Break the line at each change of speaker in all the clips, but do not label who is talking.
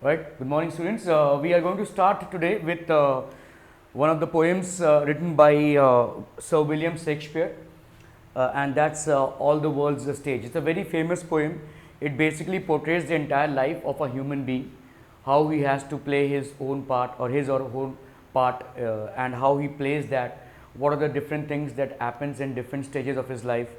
Right. Good morning, students. We are going to start today with one of the poems written by Sir William Shakespeare, and that's All the World's a Stage. It's a very famous poem. It basically portrays the entire life of a human being, how he has to play his own part or his or her own part, and how he plays that. What are the different things that happens in different stages of his life.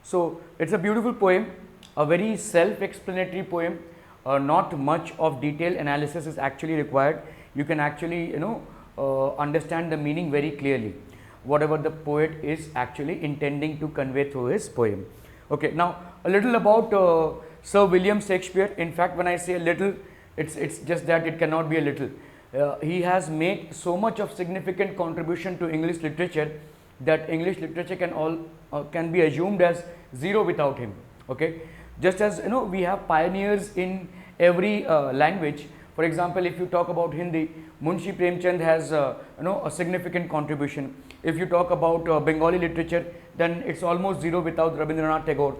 So it's a beautiful poem, a very self-explanatory poem. Not much of detailed analysis is actually required. You can actually understand the meaning very clearly, whatever the poet is actually intending to convey through his poem. Okay, now a little about Sir William Shakespeare. In fact, when I say a little, it's just that it cannot be a little. He has made so much of significant contribution to English literature that English literature can be assumed as zero without him. Okay, just as we have pioneers in every language. For example, if you talk about Hindi, Munshi Premchand has a significant contribution. If you talk about Bengali literature, then it's almost zero without Rabindranath Tagore,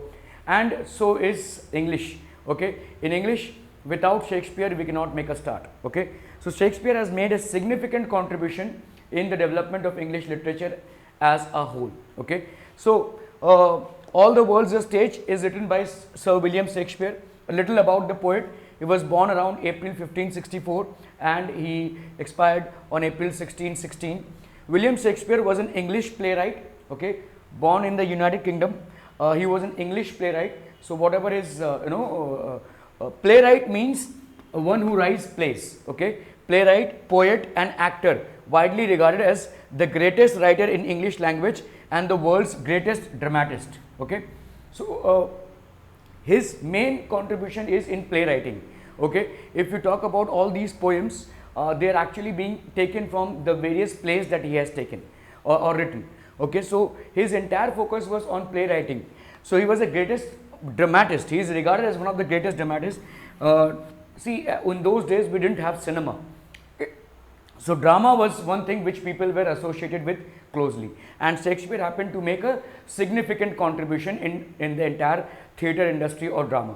and so is English. Okay, in English, without Shakespeare we cannot make a start. Okay, so Shakespeare has made a significant contribution in the development of English literature as a whole. Okay, so All the World's a Stage is written by Sir William Shakespeare. A little about the poet. He was born around April 1564 and he expired on April 1616. William Shakespeare was an English playwright, okay, born in the United Kingdom. He was an English playwright. So whatever is playwright means one who writes plays. Okay, playwright, poet and actor, widely regarded as the greatest writer in English language and the world's greatest dramatist. Okay, so his main contribution is in playwriting. Okay, if you talk about all these poems, they are actually being taken from the various plays that he has taken or written. Okay, so his entire focus was on playwriting. So he was the greatest dramatist. He is regarded as one of the greatest dramatists. See, in those days we didn't have cinema. So drama was one thing which people were associated with closely, and Shakespeare happened to make a significant contribution in the entire theatre industry or drama.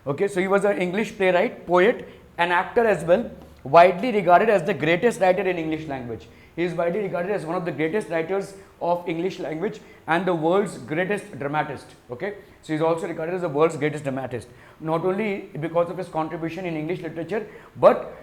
Okay, so he was an English playwright, poet and actor as well, widely regarded as the greatest writer in English language. He is widely regarded as one of the greatest writers of English language and the world's greatest dramatist. Okay, so he is also regarded as the world's greatest dramatist, not only because of his contribution in English literature, but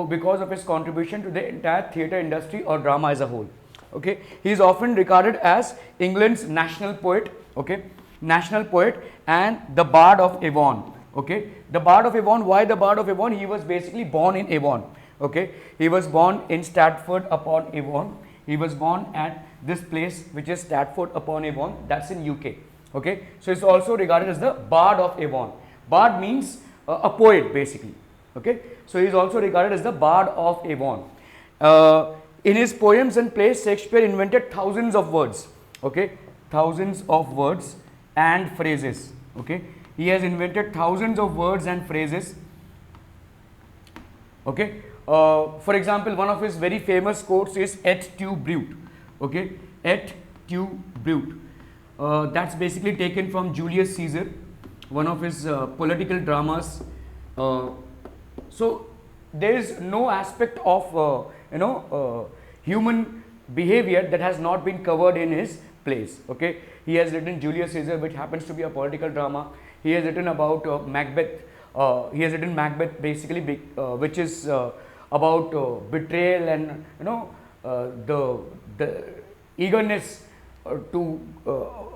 because of his contribution to the entire theatre industry or drama as a whole. Okay, he is often regarded as England's national poet. Okay, national poet and the Bard of Avon. Okay, the Bard of Avon. Why the Bard of Avon? He was basically born in Avon. Okay, he was born in Stratford upon Avon. He was born at this place which is Stratford upon Avon. That's in UK. Okay, so it's also regarded as the Bard of Avon. Bard means a poet basically. Okay, so he is also regarded as the Bard of Avon. In his poems and plays, Shakespeare invented thousands of words. Okay, thousands of words and phrases. Okay, he has invented thousands of words and phrases. Okay, for example, one of his very famous quotes is "Et tu, Brute." Okay, "Et tu, Brute." That's basically taken from Julius Caesar, one of his political dramas. So there is no aspect of human behavior that has not been covered in his plays. Okay, he has written Julius Caesar, which happens to be a political drama. He has written about Macbeth. He has written Macbeth basically, which is about betrayal and the eagerness to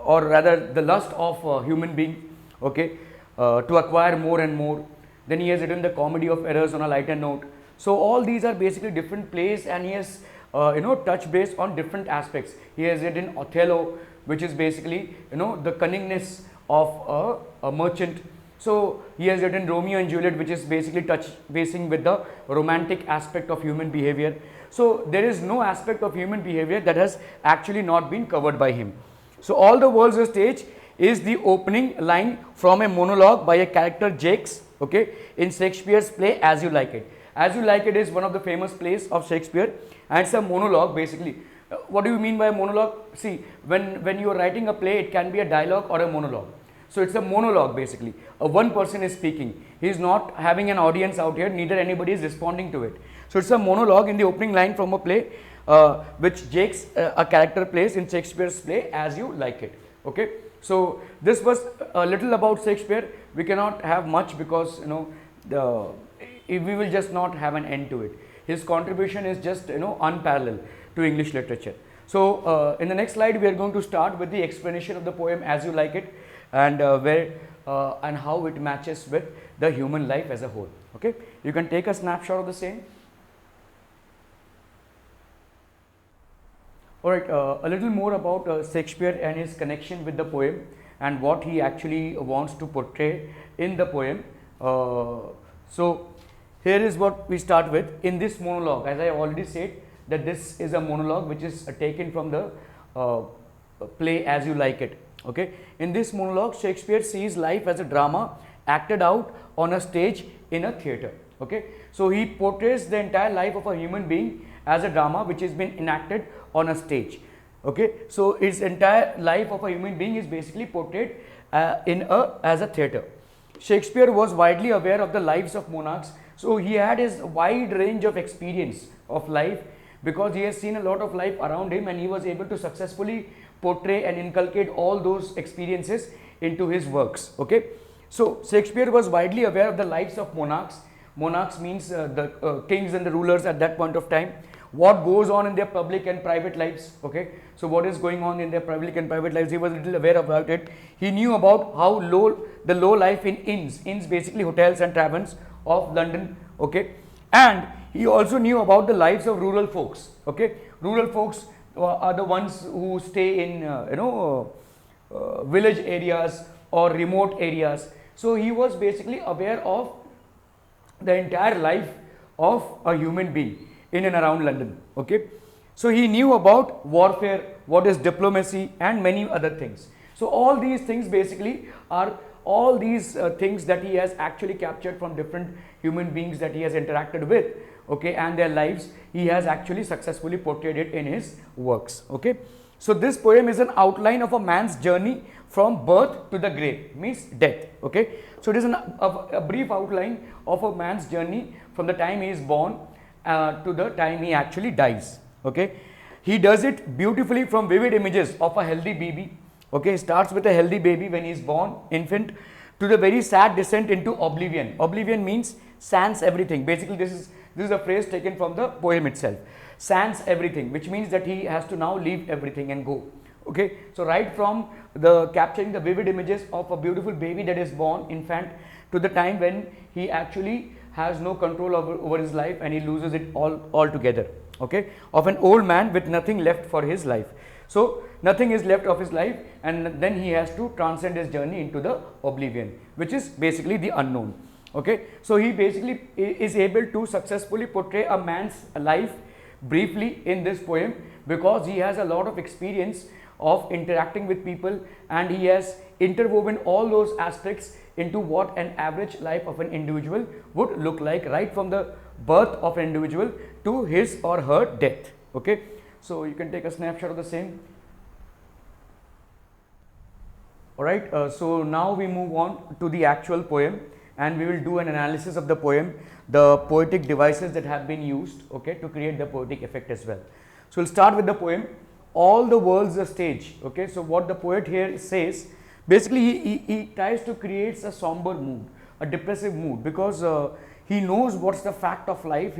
or rather the lust of a human being. Okay, to acquire more and more. Then he has written the Comedy of Errors on a lighter note. So all these are basically different plays, and he has touched base on different aspects. He has written Othello, which is basically the cunningness of a merchant. So he has written Romeo and Juliet, which is basically basing with the romantic aspect of human behavior. So there is no aspect of human behavior that has actually not been covered by him. So All the World's a Stage is the opening line from a monologue by a character Jakes. Okay, in Shakespeare's play As You Like It. As You Like It is one of the famous plays of Shakespeare, and it's a monologue basically. What do you mean by monologue? See, when you are writing a play, it can be a dialogue or a monologue. So it's a monologue basically. One person is speaking. He is not having an audience out here, neither anybody is responding to it. So it's a monologue in the opening line from a play which Jakes, a character, plays in Shakespeare's play As You Like It. Okay, so this was a little about Shakespeare. We cannot have much because we will just not have an end to it. His contribution is just unparalleled to English literature. So in the next slide we are going to start with the explanation of the poem As You Like It, and and how it matches with the human life as a whole. Okay, you can take a snapshot of the same. Alright, a little more about Shakespeare and his connection with the poem and what he actually wants to portray in the poem. So here is what we start with in this monologue. As I already said, that this is a monologue which is taken from the play As You Like It. Okay, in this monologue Shakespeare sees life as a drama acted out on a stage in a theatre. Okay, so he portrays the entire life of a human being as a drama which has been enacted on a stage. Okay, so his entire life of a human being is basically portrayed as a theatre. Shakespeare was widely aware of the lives of monarchs, so he had his wide range of experience of life because he has seen a lot of life around him, and he was able to successfully portray and inculcate all those experiences into his works. Okay, so Shakespeare was widely aware of the lives of monarchs. Monarchs means the kings and the rulers at that point of time, what goes on in their public and private lives. Okay, so what is going on in their public and private lives, he was a little aware about it. He knew about how the low life in inns basically hotels and taverns of London. Okay, and he also knew about the lives of rural folks. Okay, rural folks are the ones who stay in village areas or remote areas. So he was basically aware of the entire life of a human being in and around London. Okay, so he knew about warfare, what is diplomacy, and many other things. So all these things basically are all these things that he has actually captured from different human beings that he has interacted with. Okay, and their lives, he has actually successfully portrayed it in his works. Okay, so this poem is an outline of a man's journey from birth to the grave, means death. Okay, so it is a brief outline of a man's journey from the time he is born to the time he actually dies. Okay, he does it beautifully from vivid images of a healthy baby. Okay, starts with a healthy baby when he is born, infant, to the very sad descent into oblivion. Oblivion means sans everything. Basically this is a phrase taken from the poem itself. Sans everything, which means that he has to now leave everything and go. Okay, so right from the capturing the vivid images of a beautiful baby that is born, infant, to the time when he actually has no control over his life and he loses it all together. Okay, of an old man with nothing left for his life. So nothing is left of his life, and then he has to transcend his journey into the oblivion, which is basically the unknown. Okay, so he basically is able to successfully portray a man's life briefly in this poem because he has a lot of experience of interacting with people, and he has interwoven all those aspects into what an average life of an individual would look like, right from the birth of an individual to his or her death. Okay, so you can take a snapshot of the same. Alright, so now we move on to the actual poem, and we will do an analysis of the poem, the poetic devices that have been used, okay, to create the poetic effect as well. So we'll start with the poem, All the World's a Stage. Okay, so what the poet here says, basically he tries to create a somber mood, a depressive mood, because he knows what's the fact of life.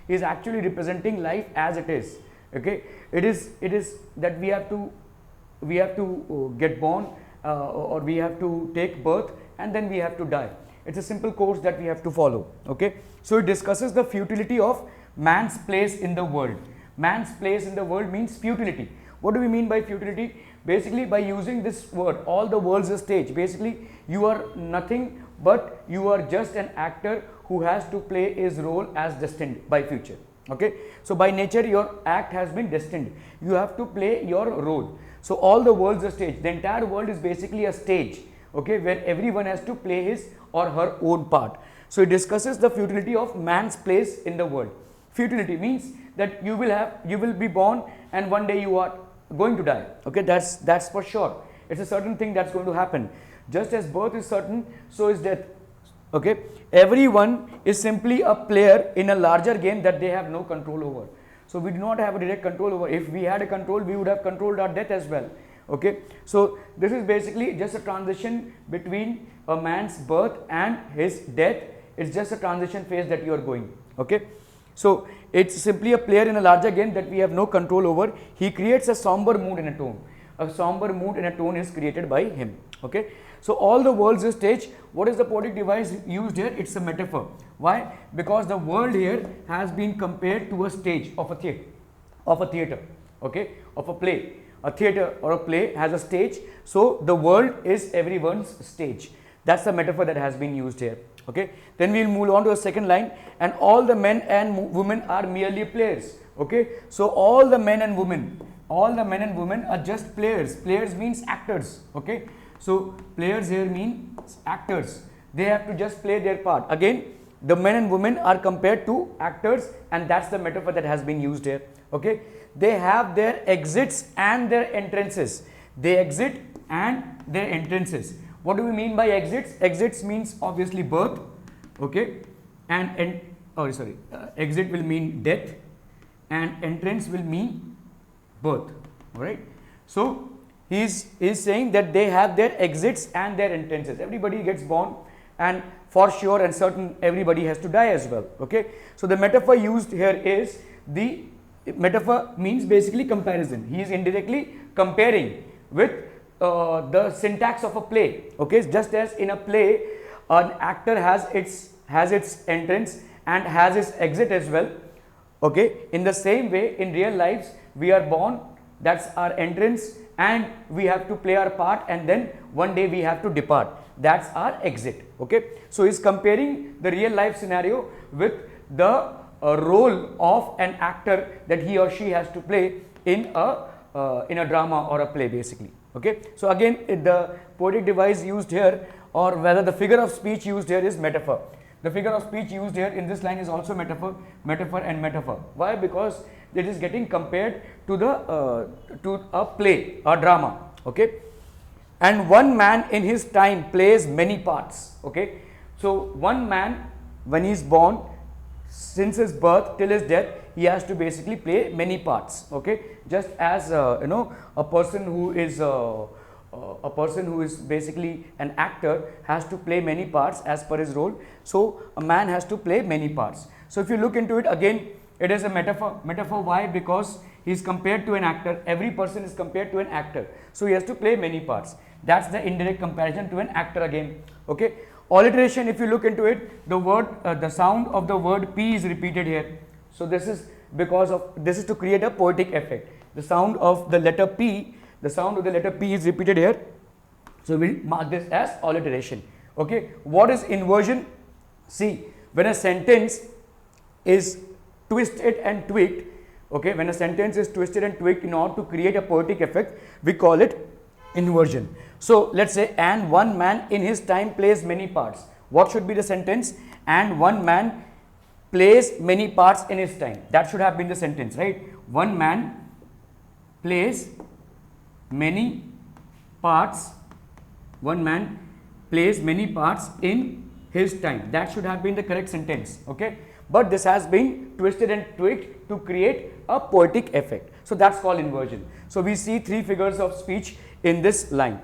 He's actually representing life as it is. Okay, it is that we have to get born, or we have to take birth, and then we have to die. It's a simple course that we have to follow. Okay, so it discusses the futility of man's place in the world. Man's place in the world means futility. What do we mean by futility? Basically, by using this word, all the world's a stage. Basically, you are nothing but you are just an actor who has to play his role as destined by future. Okay, so by nature your act has been destined. You have to play your role. So all the world's a stage. The entire world is basically a stage. Okay, where everyone has to play his or her own part. So it discusses the futility of man's place in the world. Futility means that you will be born and one day you are going to die. Okay, that's for sure. It's a certain thing that's going to happen. Just as birth is certain, so is death. Okay, everyone is simply a player in a larger game that they have no control over. So we do not have a direct control over. If we had a control, we would have controlled our death as well. Okay, so this is basically just a transition between a man's birth and his death. It's just a transition phase that you are going. Okay, so it's simply a player in a larger game that we have no control over. He creates a somber mood in a tone. A somber mood in a tone is created by him. Okay, so all the world's a stage. What is the poetic device used here? It's a metaphor. Why? Because the world here has been compared to a stage of a theater, okay, of a play. A theater or a play has a stage, so the world is everyone's stage. That's the metaphor that has been used here. Okay, then we will move on to a second line, and all the men and women are merely players. Okay, so all the men and women are just players. Players means actors. Okay, so players here means actors. They have to just play their part. Again, the men and women are compared to actors, and that's the metaphor that has been used here. Okay, they have their exits and their entrances. They exit and their entrances. What do we mean by exits? Exits means obviously birth. Okay, and exit will mean death, and entrance will mean birth. All right, so he is saying that they have their exits and their entrances. Everybody gets born, and for sure and certain everybody has to die as well. Okay, so the metaphor used here is the metaphor means basically comparison. He is indirectly comparing with the syntax of a play. Okay, just as in a play an actor has its entrance and has its exit as well. Okay, in the same way in real lives we are born, that's our entrance, and we have to play our part, and then one day we have to depart, that's our exit. Okay, so he's comparing the real life scenario with the role of an actor that he or she has to play in a drama or a play basically. Okay, so again the poetic device used here, or whether the figure of speech used here, is metaphor. The figure of speech used here in this line is also metaphor and metaphor. Why? Because it is getting compared to a play or drama. Okay, and one man in his time plays many parts. Okay, so one man when he is born, since his birth till his death, he has to basically play many parts. Okay, just as a person who is basically an actor has to play many parts as per his role, so a man has to play many parts. So if you look into it again, it is a metaphor. Why? Because he is compared to an actor. Every person is compared to an actor, so he has to play many parts. That's the indirect comparison to an actor again. Okay, alliteration, if you look into it, the sound of the word P is repeated here. So this is to create a poetic effect. The sound of the letter P is repeated here. So we'll mark this as alliteration. Okay, what is inversion? See, when a sentence is twisted and tweaked, okay, when a sentence is twisted and tweaked in order to create a poetic effect, we call it inversion. So let's say, and one man in his time plays many parts. What should be the sentence? And one man plays many parts in his time. That should have been the sentence, right? One man plays many parts. One man plays many parts in his time. That should have been the correct sentence. Okay, but this has been twisted and tweaked to create a poetic effect. So that's called inversion. So we see three figures of speech in this line.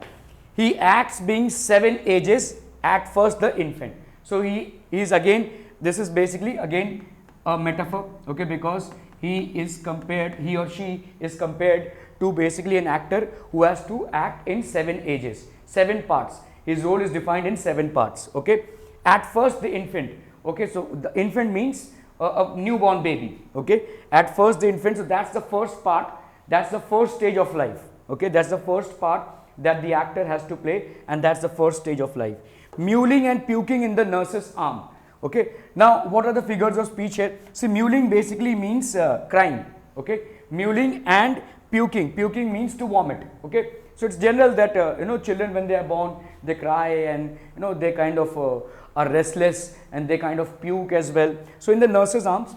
He acts being 7 ages, at first the infant. So he is again, this is basically again a metaphor. Okay, because he or she is compared to basically an actor who has to act in 7 ages, 7 parts. His role is defined in 7 parts. Okay, at first the infant. Okay, so the infant means a newborn baby. Okay, at first the infant, so that's the first part, that's the first stage of life. Okay, that's the first part that the actor has to play, and that's the first stage of life. Mewling and puking in the nurse's arm. Okay, now what are the figures of speech here? See, mewling basically means crying. Okay, mewling and puking means to vomit. Okay, so it's general that children when they are born, they cry, and they kind of are restless, and they kind of puke as well. So in the nurse's arms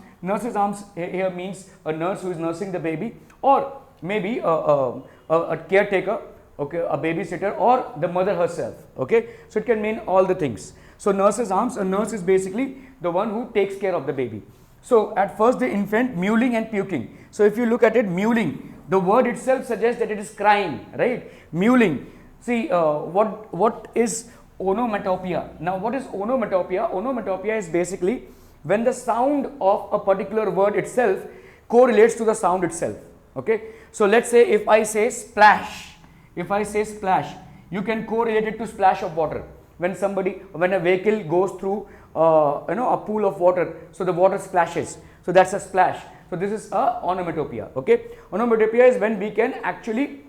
here means a nurse who is nursing the baby, or maybe a caretaker okay, a babysitter or the mother herself, okay. So it can mean all the things. So nurse's arms, a nurse is basically the one who takes care of the baby. So at first the infant mewling and puking. So if you look at it, mewling, the word itself suggests that it is crying, right? Mewling. See, what is onomatopoeia? Now what is onomatopoeia? Onomatopoeia is basically when the sound of a particular word itself correlates to the sound itself, okay. So let's say if I say splash, you can correlate it to splash of water. When a vehicle goes through a pool of water, so the water splashes, so that's a splash. So this is a onomatopoeia, okay. Onomatopoeia is when we can actually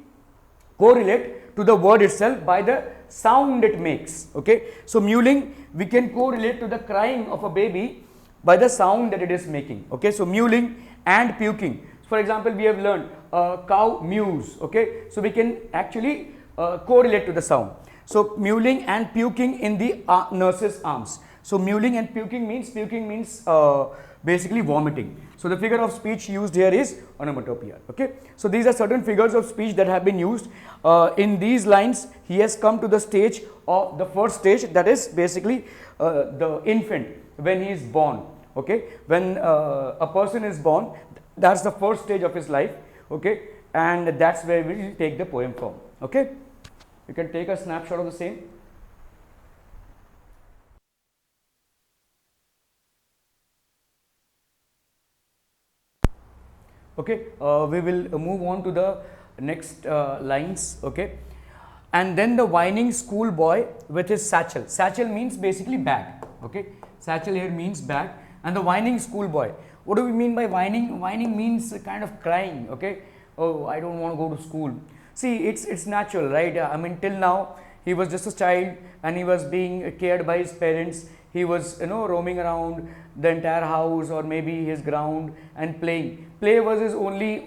correlate to the word itself by the sound it makes, okay. So mewling, we can correlate to the crying of a baby by the sound that it is making, okay. So mewling and puking. For example, we have learned cow mews, okay. So we can actually correlate to the sound. So mewling and puking in the nurse's arms. So mewling and puking means basically vomiting. So the figure of speech used here is onomatopoeia, okay. So these are certain figures of speech that have been used. In these lines, he has come to the stage of the first stage, that is basically the infant when he is born, okay. When a person is born, that's the first stage of his life, okay, and that's where we will take the poem from, okay. You can take a snapshot of the same. Okay, we will move on to the next lines, okay. And then the whining schoolboy with his satchel. Satchel means basically bag, okay. Satchel here means bag, and the whining schoolboy. What do we mean by whining? Whining means kind of crying, okay. Oh, I don't want to go to school. See, it's natural, right? I mean, till now he was just a child and he was being cared by his parents. He was, roaming around the entire house or maybe his ground and playing. Play was his only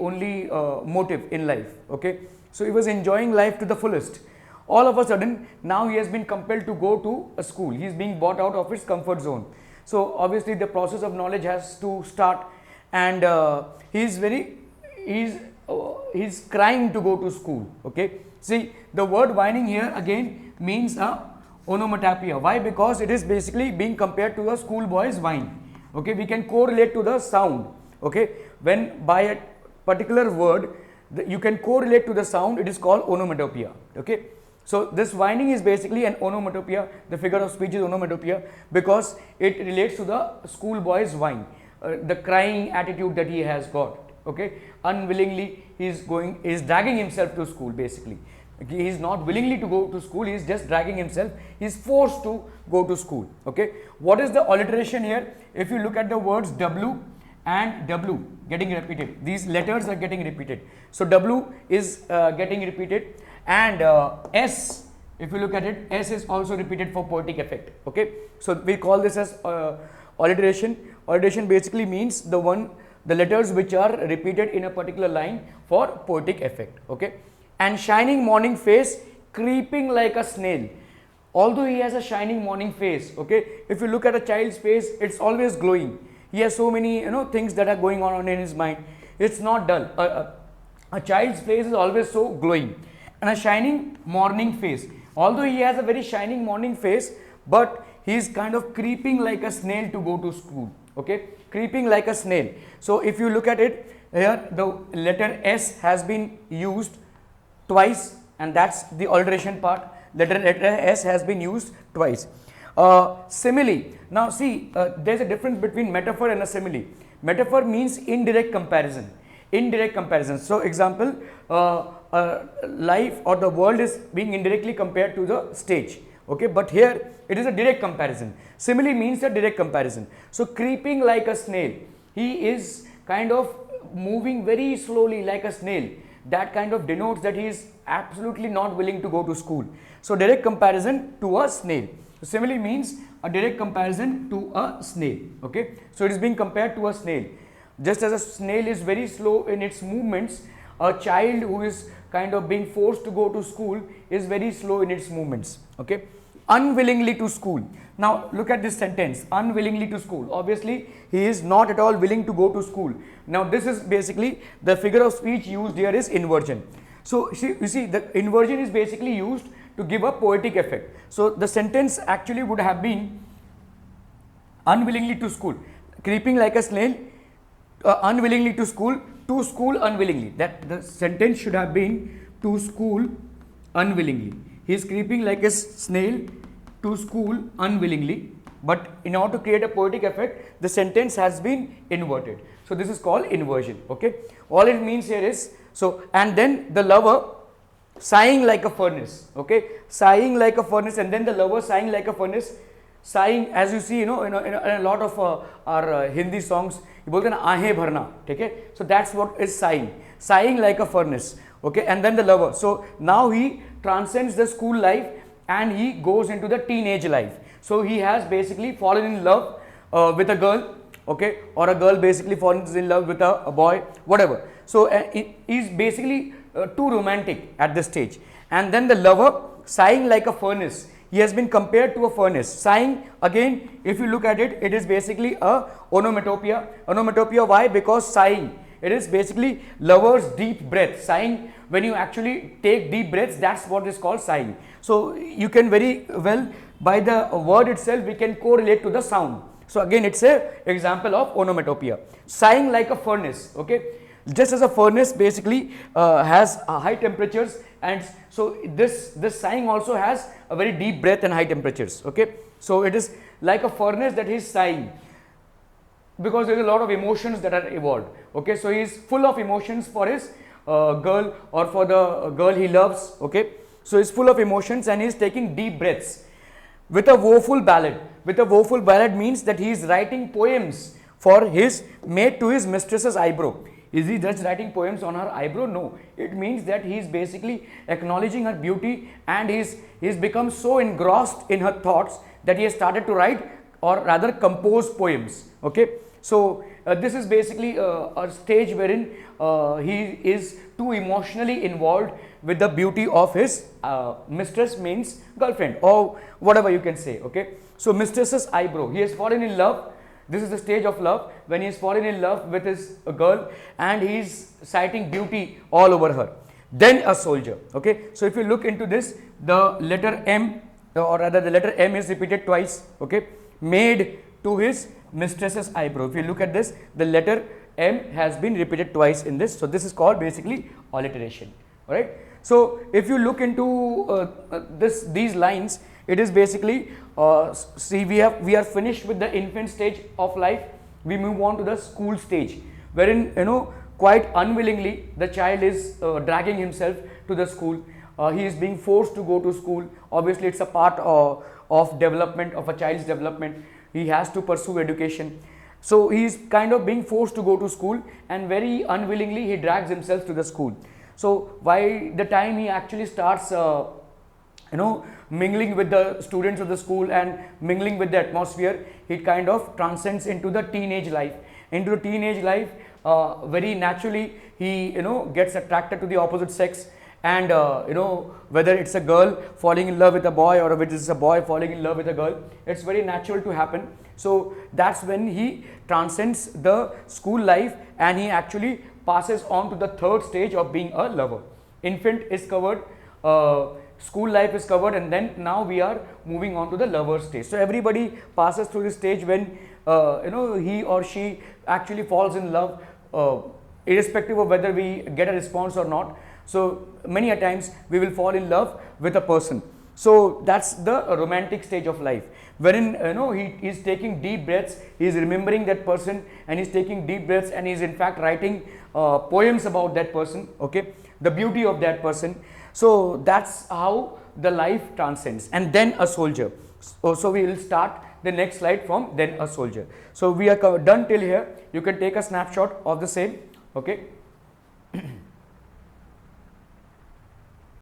motive in life, okay. So he was enjoying life to the fullest. All of a sudden, now he has been compelled to go to a school. He is being brought out of his comfort zone. So obviously the process of knowledge has to start, and he's crying to go to school, okay. See, the word whining here again means a onomatopoeia. Why? Because it is basically being compared to a schoolboy's whine, okay. We can correlate to the sound, okay. When by a particular word you can correlate to the sound, it is called onomatopoeia, okay. So this whining is basically an onomatopoeia. The figure of speech is onomatopoeia because it relates to the schoolboy's whine, the crying attitude that he has got, okay. Unwillingly he is dragging himself to school. Basically he is not willingly to go to school, he is just dragging himself, he is forced to go to school, okay. What is the alliteration here? If you look at the words W and W getting repeated, these letters are getting repeated. So W is getting repeated, and S, if you look at it, S is also repeated for poetic effect, okay. So we call this as alliteration. Alliteration basically means the letters which are repeated in a particular line for poetic effect, okay. And shining morning face, creeping like a snail. Although he has a shining morning face, okay, if you look at a child's face, it's always glowing. He has so many things that are going on in his mind. It's not dull. A child's face is always so glowing. And a shining morning face, although he has a very shining morning face, but he is kind of creeping like a snail to go to school, okay, creeping like a snail. So if you look at it here, the letter S has been used twice, and that's the alliteration part. Letter S has been used twice. Simile. Now see, there's a difference between metaphor and a simile. Metaphor means indirect comparison. So example, life or the world is being indirectly compared to the stage, okay, but here it is a direct comparison. Simile means a direct comparison. So creeping like a snail, he is kind of moving very slowly like a snail. That kind of denotes that he is absolutely not willing to go to school. So direct comparison to a snail. So simile means a direct comparison to a snail, okay. So it is being compared to a snail. Just as a snail is very slow in its movements, a child who is kind of being forced to go to school is very slow in its movements, okay. Unwillingly to school. Now look at this sentence, unwillingly to school. Obviously he is not at all willing to go to school. Now this is basically the figure of speech used here is inversion. So you see, the inversion is basically used to give a poetic effect. So the sentence actually would have been unwillingly to school, creeping like a snail, unwillingly to school unwillingly. That the sentence should have been to school unwillingly. He is creeping like a snail to school unwillingly. But in order to create a poetic effect, the sentence has been inverted. So this is called inversion. Okay. All it means here is, so, and then the lover sighing like a furnace. Okay. Sighing like a furnace, and then the lover sighing like a furnace. Sighing, as you see, in a lot of our Hindi songs, you बोलते हैं ना आहें भरना, ठीक है? So that's what is sighing like a furnace. Okay, and then the lover. So now he transcends the school life and he goes into the teenage life. So he has basically fallen in love with a girl, okay, or a girl basically falls in love with a boy, whatever. So he is basically too romantic at this stage. And then the lover sighing like a furnace. He has been compared to a furnace. Sighing, again, if you look at it, it is basically a onomatopoeia. Onomatopoeia, why? Because sighing, it is basically lover's deep breath. Sighing, when you actually take deep breaths, that's what is called sighing. So you can very well, by the word itself, we can correlate to the sound. So again, it's a example of onomatopoeia. Sighing like a furnace, okay. Just as a furnace basically has high temperatures, and so this sighing also has a very deep breath and high temperatures, okay. So it is like a furnace that he is sighing, because there is a lot of emotions that are evolved, okay. So he is full of emotions for his girl, or for the girl he loves, okay. So he is full of emotions and he is taking deep breaths with a woeful ballad. With a woeful ballad means that he is writing poems for his mate to his mistress's eyebrow. Is he just writing poems on her eyebrow? No. It means that he is basically acknowledging her beauty, and he's become so engrossed in her thoughts that he has started to write, or rather compose poems. Okay. So this is basically a stage wherein he is too emotionally involved with the beauty of his mistress, means girlfriend, or whatever you can say. Okay. So mistress's eyebrow. He has fallen in love. This is the stage of love, when he is fallen in love with his girl and he is citing beauty all over her. Then a soldier. Okay. So if you look into this, the letter M, or rather the letter M is repeated twice. Okay. Made to his mistress's eyebrow. If you look at this, the letter M has been repeated twice in this. So this is called basically alliteration. Alright. So if you look into these lines, it is basically see, we are finished with the infant stage of life. We move on to the school stage, wherein quite unwillingly the child is dragging himself to the school. He is being forced to go to school. Obviously, it's a part of development, of a child's development. He has to pursue education. So he is kind of being forced to go to school, and very unwillingly he drags himself to the school. So by the time he actually starts mingling with the students of the school and mingling with the atmosphere, he kind of transcends into the teenage life. Into the teenage life, very naturally he gets attracted to the opposite sex, and whether it's a girl falling in love with a boy, or whether it's a boy falling in love with a girl, it's very natural to happen. So that's when he transcends the school life and he actually passes on to the third stage of being a lover. Infant is covered, school life is covered, and then now we are moving on to the lover stage. So everybody passes through this stage when he or she actually falls in love, irrespective of whether we get a response or not. So many a times we will fall in love with a person. So that's the romantic stage of life, wherein he is taking deep breaths, he is remembering that person, and he is taking deep breaths, and he is in fact writing poems about that person, okay, the beauty of that person. So that's how the life transcends. And then a soldier. So we will start the next slide from then a soldier. So we are done till here. You can take a snapshot of the same, okay.